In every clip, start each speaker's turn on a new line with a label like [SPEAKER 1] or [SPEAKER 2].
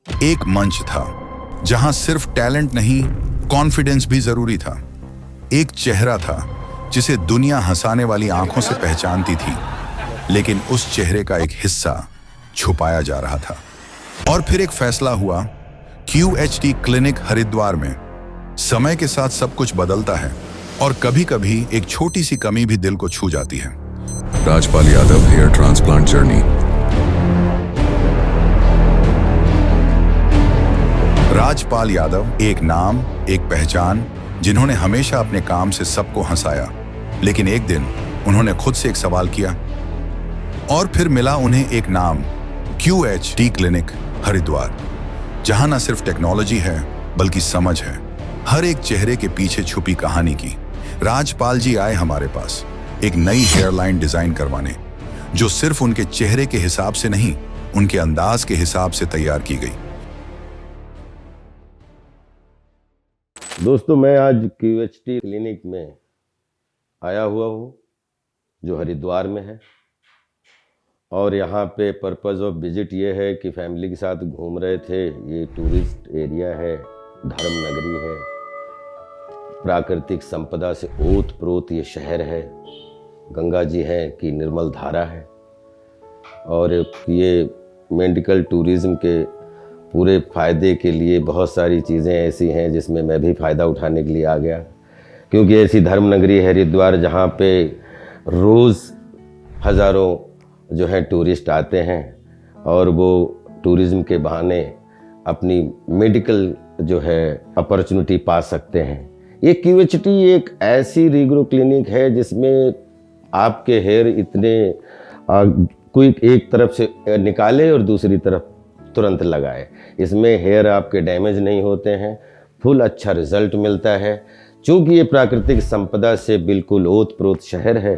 [SPEAKER 1] एक मंच था जहां सिर्फ टैलेंट नहीं, कॉन्फिडेंस भी जरूरी था। एक चेहरा था जिसे दुनिया हंसाने वाली आंखों से पहचानती थी, लेकिन उस चेहरे का एक हिस्सा छुपाया जा रहा था। और फिर एक फैसला हुआ, QHT क्लिनिक हरिद्वार में। समय के साथ सब कुछ बदलता है और कभी-कभी एक छोटी सी कमी भी दिल को छू जाती है।
[SPEAKER 2] Rajpal Yadav hair transplant journey.
[SPEAKER 1] Rajpal Yadav, एक नाम, एक पहचान, जिन्होंने हमेशा अपने काम से सबको हंसाया। लेकिन एक दिन उन्होंने खुद से एक सवाल किया और फिर मिला उन्हें एक नाम, QHT क्लिनिक हरिद्वार, जहां न सिर्फ टेक्नोलॉजी है बल्कि समझ है, हर एक चेहरे के पीछे छुपी कहानी की। राजपाल जी आए हमारे पास एक नई हेयरलाइन डिजाइन करवाने, जो सिर्फ उनके चेहरे के हिसाब से नहीं, उनके अंदाज के हिसाब से तैयार की गई।
[SPEAKER 3] दोस्तों, मैं आज QHT क्लिनिक में आया हुआ हूँ, जो हरिद्वार में है। और यहाँ पे पर्पज़ ऑफ विजिट ये है कि फैमिली के साथ घूम रहे थे। ये टूरिस्ट एरिया है, धर्म नगरी है, प्राकृतिक संपदा से ओत प्रोत ये शहर है, गंगा जी हैं कि निर्मल धारा है। और ये मेडिकल टूरिज़्म के पूरे फ़ायदे के लिए बहुत सारी चीज़ें ऐसी हैं जिसमें मैं भी फ़ायदा उठाने के लिए आ गया, क्योंकि ऐसी धर्म नगरी है हरिद्वार जहाँ पे रोज़ हज़ारों जो है टूरिस्ट आते हैं और वो टूरिज़्म के बहाने अपनी मेडिकल जो है अपॉर्चुनिटी पा सकते हैं। ये QHT एक ऐसी रीग्रो क्लिनिक है जिसमें आपके हेयर इतने कोई एक तरफ से निकाले और दूसरी तरफ तुरंत लगाए। इसमें हेयर आपके डैमेज नहीं होते हैं, फुल अच्छा रिजल्ट मिलता है। चूँकि ये प्राकृतिक संपदा से बिल्कुल ओत प्रोत शहर है,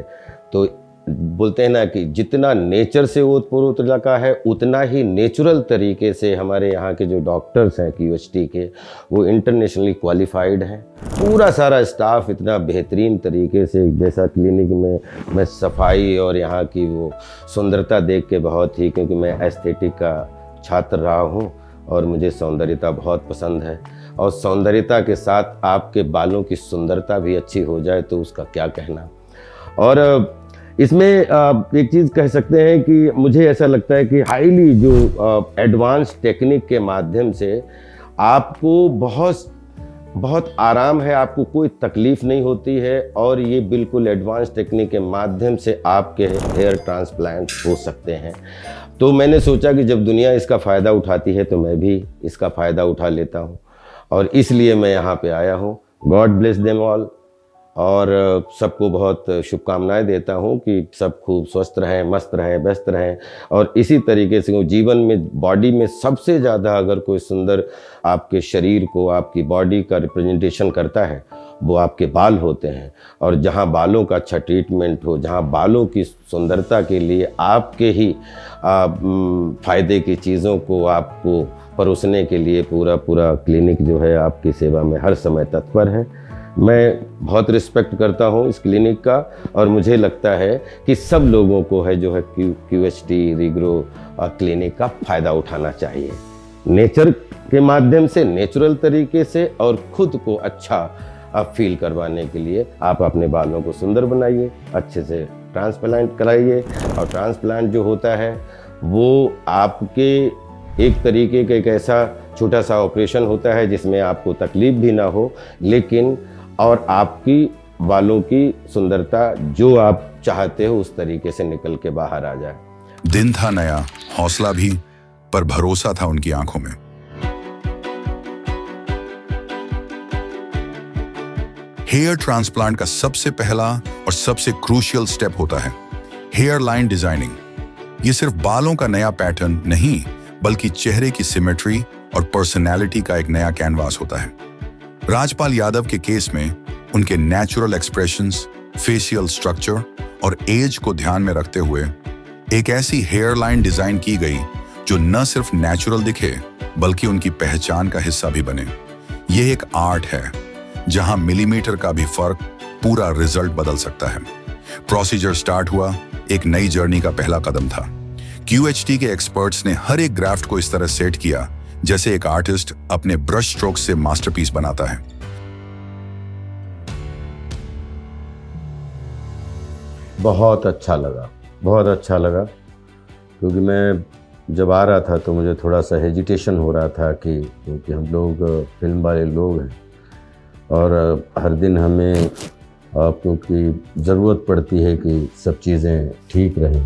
[SPEAKER 3] तो बोलते हैं ना कि जितना नेचर से ओत प्रोत इलाका है, उतना ही नेचुरल तरीके से हमारे यहाँ के जो डॉक्टर्स हैं QHT के, वो इंटरनेशनली क्वालिफाइड हैं। पूरा सारा स्टाफ इतना बेहतरीन तरीके से, जैसा क्लिनिक में मैं सफाई और यहाँ की वो सुंदरता देख के बहुत ही, क्योंकि मैं एस्थेटिक का छात्र रहा हूँ और मुझे सौंदर्यता बहुत पसंद है। और सौंदर्यता के साथ आपके बालों की सुंदरता भी अच्छी हो जाए तो उसका क्या कहना। और इसमें एक चीज़ कह सकते हैं कि मुझे ऐसा लगता है कि हाईली जो एडवांस टेक्निक के माध्यम से आपको बहुत आराम है, आपको कोई तकलीफ़ नहीं होती है। और ये बिल्कुल एडवांस टेक्निक के माध्यम से आपके हेयर ट्रांसप्लांट हो सकते हैं। तो मैंने सोचा कि जब दुनिया इसका फ़ायदा उठाती है तो मैं भी इसका फ़ायदा उठा लेता हूँ, और इसलिए मैं यहाँ पे आया हूँ। God bless them all. और सबको बहुत शुभकामनाएं देता हूँ कि सब खूब स्वस्थ रहें, मस्त रहें, व्यस्त रहें। और इसी तरीके से जीवन में, बॉडी में सबसे ज़्यादा अगर कोई सुंदर आपके शरीर को, आपकी बॉडी का रिप्रेजेंटेशन करता है, वो आपके बाल होते हैं। और जहाँ बालों का अच्छा ट्रीटमेंट हो, जहाँ बालों की सुंदरता के लिए आपके ही फ़ायदे की चीज़ों को आपको परोसने के लिए पूरा क्लिनिक जो है आपकी सेवा में हर समय तत्पर है। मैं बहुत रिस्पेक्ट करता हूँ इस क्लिनिक का, और मुझे लगता है कि सब लोगों को है जो है QHT रीग्रो क्लिनिक का फ़ायदा उठाना चाहिए, नेचर के माध्यम से, नेचुरल तरीके से, और खुद को अच्छा फील करवाने के लिए आप अपने बालों को सुंदर बनाइए, अच्छे से ट्रांसप्लांट कराइए। और ट्रांसप्लांट जो होता है वो आपके एक तरीके का एक ऐसा छोटा सा ऑपरेशन होता है जिसमें आपको तकलीफ भी ना हो, लेकिन और आपकी बालों की सुंदरता जो आप चाहते हो उस तरीके से निकल के बाहर आ जाए।
[SPEAKER 1] दिन था नया, हौसला भी, पर भरोसा था उनकी आंखों में। हेयर ट्रांसप्लांट का सबसे पहला और सबसे क्रूशियल स्टेप होता है हेयर लाइन डिजाइनिंग। ये सिर्फ बालों का नया पैटर्न नहीं, बल्कि चेहरे की सिमेट्री और पर्सनैलिटी का एक नया कैनवास होता है। राजपाल यादव के केस में उनके नेचुरल एक्सप्रेशंस, फेशियल स्ट्रक्चर और एज को ध्यान में रखते हुए एक ऐसी हेयर लाइन डिजाइन की गई जो न सिर्फ नेचुरल दिखे बल्कि उनकी पहचान का हिस्सा भी बने। यह एक आर्ट है जहां मिलीमीटर का भी फर्क पूरा रिजल्ट बदल सकता है। प्रोसीजर स्टार्ट हुआ, एक नई जर्नी का पहला कदम था। QHT के एक्सपर्ट्स ने हर एक ग्राफ्ट को इस तरह सेट किया जैसे एक आर्टिस्ट अपने ब्रश स्ट्रोक से मास्टरपीस बनाता है।
[SPEAKER 3] बहुत अच्छा लगा क्योंकि मैं जब आ रहा था तो मुझे थोड़ा सा हेजिटेशन हो रहा था कि क्योंकि हम लोग फिल्म वाले लोग हैं और हर दिन हमें क्योंकि ज़रूरत पड़ती है कि सब चीज़ें ठीक रहें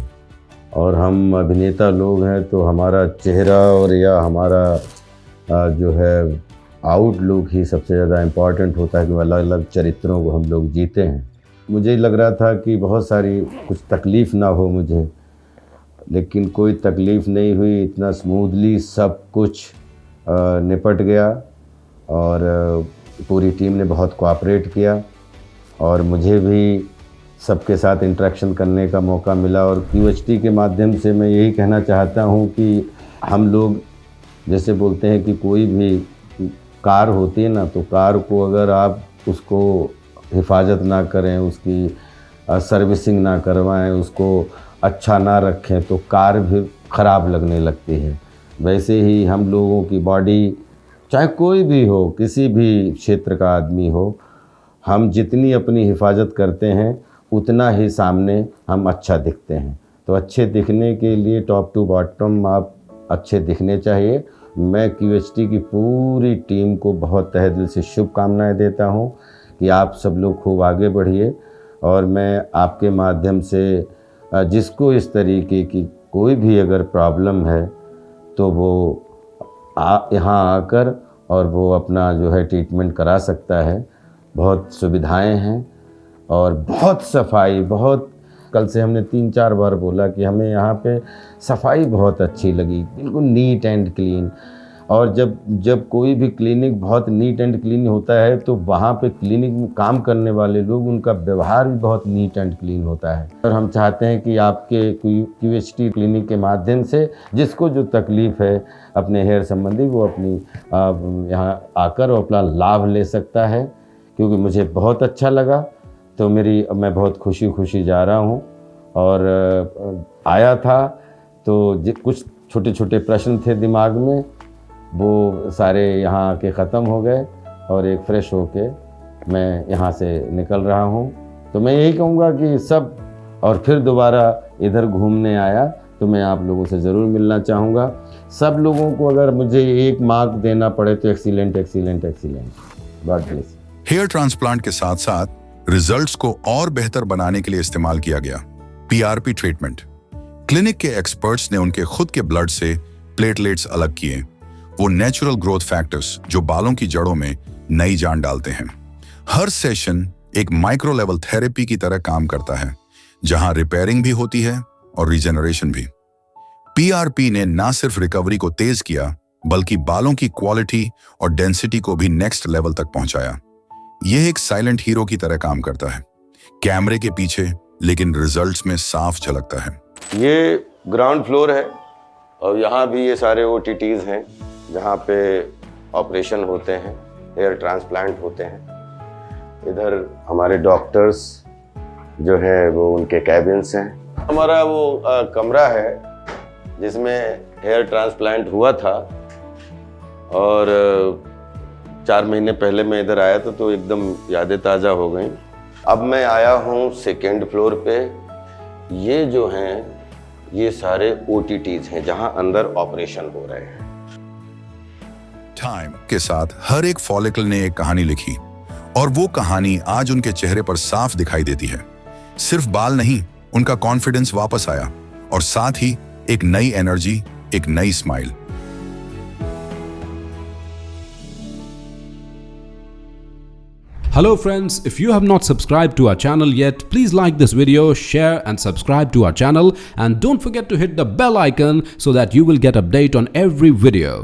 [SPEAKER 3] और हम अभिनेता लोग हैं तो हमारा चेहरा और या हमारा जो है आउटलुक ही सबसे ज़्यादा इम्पॉर्टेंट होता है कि अलग अलग चरित्रों को हम लोग जीते हैं। मुझे लग रहा था कि बहुत सारी कुछ तकलीफ़ ना हो मुझे, लेकिन कोई तकलीफ़ नहीं हुई। इतना स्मूथली सब कुछ निपट गया और पूरी टीम ने बहुत कोऑपरेट किया और मुझे भी सबके साथ इंटरेक्शन करने का मौका मिला। और QHT के माध्यम से मैं यही कहना चाहता हूँ कि हम लोग जैसे बोलते हैं कि कोई भी कार होती है ना, तो कार को अगर आप उसको हिफाजत ना करें, उसकी सर्विसिंग ना करवाएं, उसको अच्छा ना रखें तो कार भी ख़राब लगने लगती है। वैसे ही हम लोगों की बॉडी, चाहे कोई भी हो, किसी भी क्षेत्र का आदमी हो, हम जितनी अपनी हिफाजत करते हैं उतना ही सामने हम अच्छा दिखते हैं। तो अच्छे दिखने के लिए टॉप टू बॉटम आप अच्छे दिखने चाहिए। मैं QHT की पूरी टीम को बहुत तहे दिल से शुभकामनाएं देता हूं कि आप सब लोग खूब आगे बढ़िए और मैं आपके माध्यम से जिसको इस तरीके की कोई भी अगर प्रॉब्लम है तो वो यहाँ आकर और वो अपना जो है ट्रीटमेंट करा सकता है। बहुत सुविधाएं हैं और बहुत सफाई, बहुत कल से हमने 3-4 बार बोला कि हमें यहाँ पे सफाई बहुत अच्छी लगी, बिल्कुल नीट एंड क्लीन। और जब कोई भी क्लिनिक बहुत नीट एंड क्लीन होता है तो वहाँ पे क्लिनिक में काम करने वाले लोग, उनका व्यवहार भी बहुत नीट एंड क्लीन होता है। और हम चाहते हैं कि आपके QHT क्लिनिक के माध्यम से जिसको जो तकलीफ़ है अपने हेयर संबंधी, वो अपनी यहाँ आकर और अपना लाभ ले सकता है। क्योंकि मुझे बहुत अच्छा लगा तो मैं बहुत खुशी जा रहा हूँ। और आया था तो कुछ छोटे छोटे प्रश्न थे दिमाग में, वो सारे यहाँ आके ख़त्म हो गए और एक फ्रेश होके मैं यहाँ से निकल रहा हूँ। तो मैं यही कहूँगा कि सब, और फिर दोबारा इधर घूमने आया तो मैं आप लोगों से ज़रूर मिलना चाहूँगा। सब लोगों को अगर मुझे एक मार्क देना पड़े तो excellent. God bless.
[SPEAKER 1] Hair transplant के साथ साथ रिजल्ट्स को और बेहतर बनाने के लिए इस्तेमाल किया गया PRP ट्रीटमेंट। क्लिनिक के एक्सपर्ट्स ने उनके खुद के ब्लड से प्लेटलेट्स अलग किए, वो नेचुरल ग्रोथ फैक्टर्स जो बालों की जड़ों में नई जान डालते हैं। हर सेशन एक माइक्रो लेवल थेरेपी की तरह काम करता है, जहां रिपेयरिंग भी होती है और रीजनरेशन भी। PRP ने ना सिर्फ रिकवरी को तेज किया, बल्कि बालों की क्वालिटी और डेंसिटी को भी नेक्स्ट लेवल तक पहुंचाया। यह एक साइलेंट हीरो की तरह काम करता है, कैमरे के पीछे, लेकिन रिजल्ट्स में साफ झलकता है।
[SPEAKER 3] ये ग्राउंड फ्लोर है और यहाँ भी ये सारे OTTs हैं जहाँ पे ऑपरेशन होते हैं, हेयर ट्रांसप्लांट होते हैं। इधर हमारे डॉक्टर्स जो है वो उनके कैबिन्स हैं। हमारा वो कमरा है जिसमें हेयर ट्रांसप्लांट हुआ था और 4 महीने पहले मैं इधर आया था तो एकदम यादें ताज़ा हो गई। अब मैं आया हूँ 2nd फ्लोर पे। ये जो हैं ये सारे OTTs हैं जहाँ अंदर ऑपरेशन हो रहे हैं।
[SPEAKER 1] टाइम के साथ हर एक फॉलिकल ने एक कहानी लिखी और वो कहानी आज उनके चेहरे पर साफ दिखाई देती है। सिर्फ बाल नहीं, उनका कॉन्फिडेंस वापस आया और साथ ही एक नई एनर्जी, एक नई smile.
[SPEAKER 4] Hello friends, if you have not subscribed to our channel yet, please like this video, share and subscribe to our channel, and don't forget to hit the bell icon so that you will get update on every video.